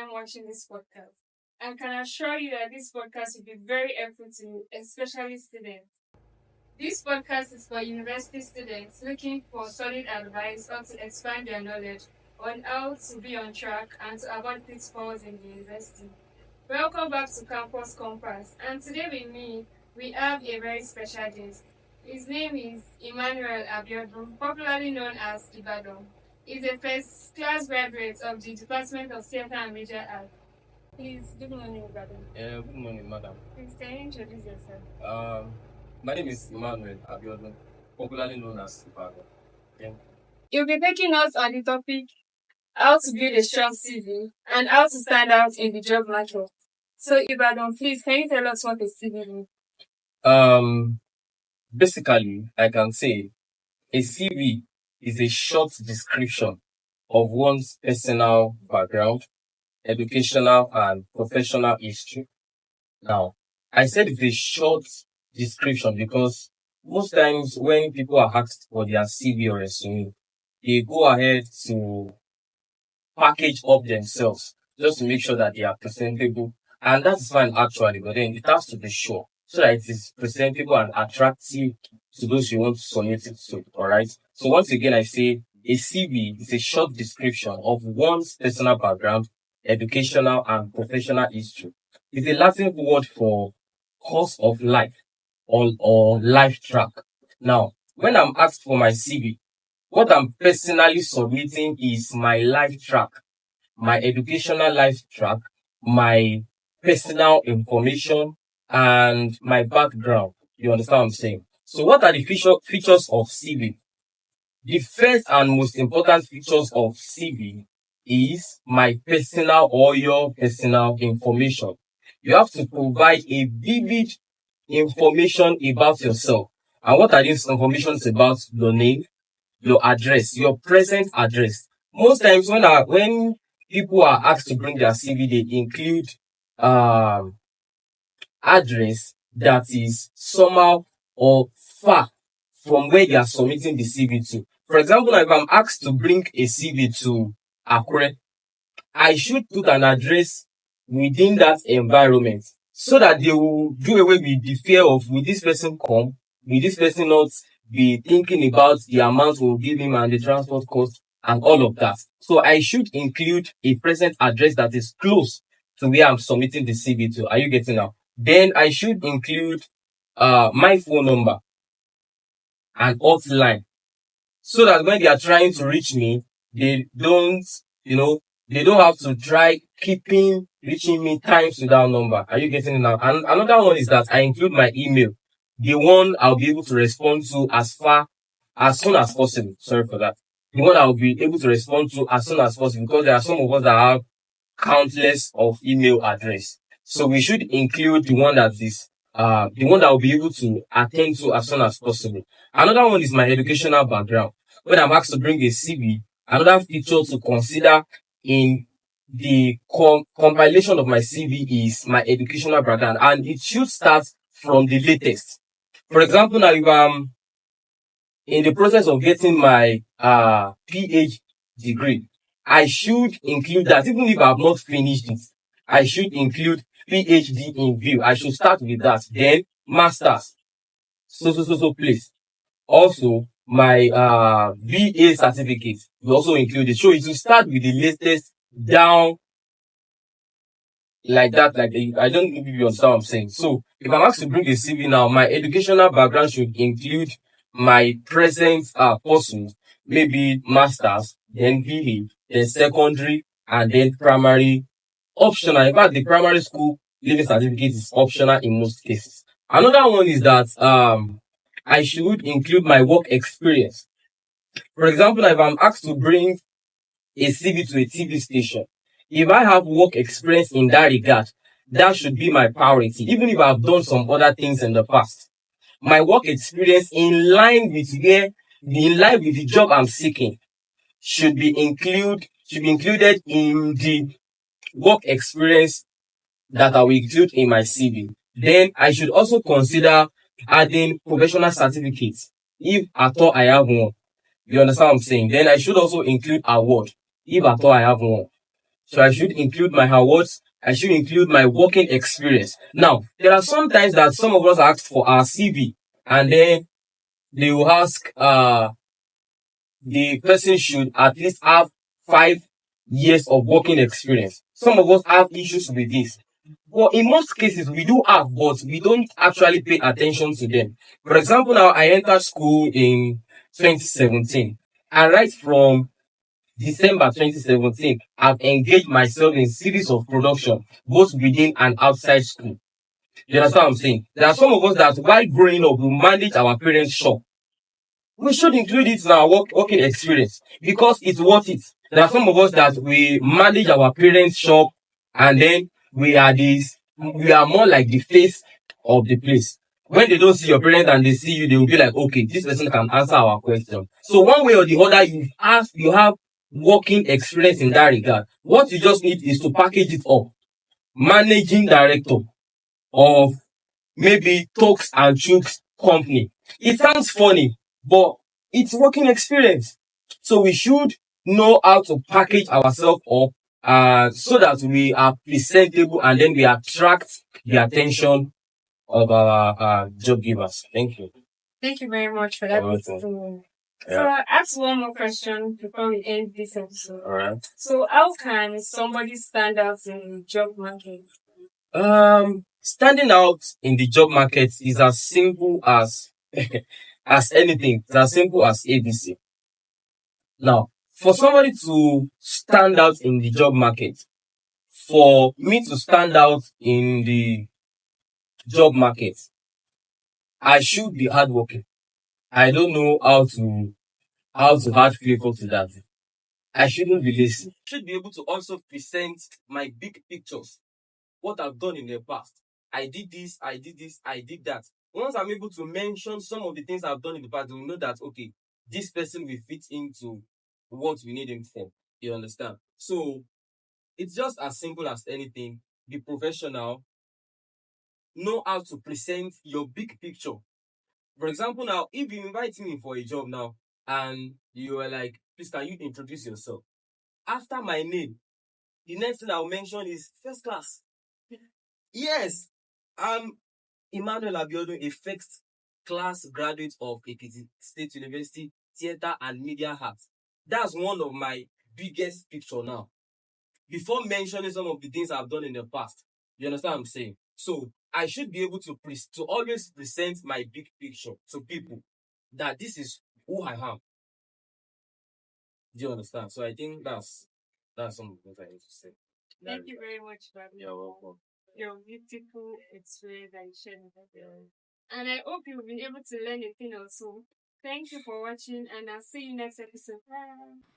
time watching this podcast. I can assure you that this podcast will be very helpful to you, especially students. This podcast is for university students looking for solid advice on to expand their knowledge on how to be on track and to avoid pitfalls in the university. Welcome back to Campus Compass, and today with me we have a very special guest. His name is Emmanuel Abiodun, popularly known as Ibadan. He's a first class graduate of the Department of Theatre and Media Arts. Please, good morning, Ibadan. Good morning, madam. Please, can you introduce yourself? My name is Emmanuel Abiodun, popularly known as Ibadan. You'll be taking us on the topic how to build a strong CV and how to stand out in the job market. So, Ibadan, please, can you tell us what a CV is? Basically, I can say a CV is a short description of one's personal background, educational and professional history. Now, I said it's a short description because most times when people are asked for their CV or resume, they go ahead to package up themselves just to make sure that they are presentable. And that's fine actually, but then it has to be sure so that it is presentable and attractive to those you want to submit it to. Alright. So once again, I say a CV is a short description of one's personal background, educational and professional history. It's a Latin word for course of life or life track. Now, when I'm asked for my CV, what I'm personally submitting is my life track, my educational life track, my personal information, and my background. You understand what I'm saying? So what are the features of CV? The first and most important features of CV is my personal or your personal information. You have to provide a vivid information about yourself. And what are these informations about? Your name, your address, your present address. Most times when people are asked to bring their CV, they include address that is somehow or far from where they are submitting the CV to. For example, if I'm asked to bring a CV to Akure, I should put an address within that environment so that they will do away with the fear of will this person come, will this person not be thinking about the amount we'll give him and the transport cost and all of that. So I should include a present address that is close to where I'm submitting the CV to. Are you getting now? Then I should include my phone number and hotline so that when they are trying to reach me, they don't, they don't have to try keeping reaching me times without number. Are you getting it now? And another one is that I include my email, the one I'll be able to respond to as soon as possible. Sorry for that. The one I'll be able to respond to as soon as possible because there are some of us that have countless of email address. So we should include the one that is the one that will be able to attend to as soon as possible. Another one is my educational background. When I'm asked to bring a CV, another feature to consider in the compilation of my CV is my educational background, and it should start from the latest. For example, now if I'm in the process of getting my PhD degree, I should include that. Even if I have not finished it, I should include PhD in view. I should start with that. Then masters. So please. Also, my VA certificate will also include it. So it will start with the latest down like that. I don't know if you understand what I'm saying. So if I'm asked to bring a CV now, my educational background should include my present courses, maybe masters, then VA, then secondary, and then primary optional. In fact, the primary school leaving certificate is optional in most cases. Another one is that I should include my work experience. For example, if I'm asked to bring a CV to a TV station, if I have work experience in that regard, that should be my priority, even if I've done some other things in the past. My work experience in line with the job I'm seeking should be included in the work experience that I will include in my CV. Then I should also consider adding professional certificates if at all I have one. You understand what I'm saying? Then I should also include award if at all I have one. So I should include my awards. I should include my working experience. Now, there are some times that some of us ask for our CV, and then they will ask, the person should at least have 5 years of working experience. Some of us have issues with this. But in most cases, we do have, but we don't actually pay attention to them. For example, now I entered school in 2017, and right from December 2017, I've engaged myself in series of production, both within and outside school. You understand what I'm saying? There are some of us that while growing up, we manage our parents' shop. We should include it in our working experience because it's worth it. There are some of us that we manage our parents' shop, and then we are more like the face of the place. When they don't see your parents and they see you, they will be like, okay, this person can answer our question. So one way or the other, you have working experience in that regard. What you just need is to package it up. Managing director of maybe Talks and Chooks company. It sounds funny, but it's working experience. So we should know how to package ourselves up, so that we are presentable and then we attract the attention of our job givers. Thank you. Thank you very much for that. You're welcome. So Yeah. I ask one more question before we end this episode. All right. So how can somebody stand out in the job market? Standing out in the job market is as simple as as anything. It's as simple as ABC. Now, for somebody to stand out in the job market, for me to stand out in the job market, I should be hardworking. I don't know how to add flavor to that. I shouldn't be lazy. I should be able to also present my big pictures, what I've done in the past. I did this, I did this, I did that. Once I'm able to mention some of the things I've done in the past, we'll know that, okay, this person will fit into what we need him for. You understand? So it's just as simple as anything. Be professional. Know how to present your big picture. For example, now, if you invite me for a job now, and you are like, please, can you introduce yourself? After my name, the next thing I'll mention is first class. Yes, I'm Emmanuel Abiodun, a first class graduate of Ekiti State University, Theatre and Media Arts. That's one of my biggest picture now. Before mentioning some of the things I've done in the past, you understand what I'm saying? So I should be able to always present my big picture to people that this is who I am. Do you understand? So I think that's some of the things I need to say. Thank you very much, Babi. You're welcome. Your beautiful experience that you shared with us. And I hope you've been able to learn a thing or two. Thank you for watching, and I'll see you next episode. Bye.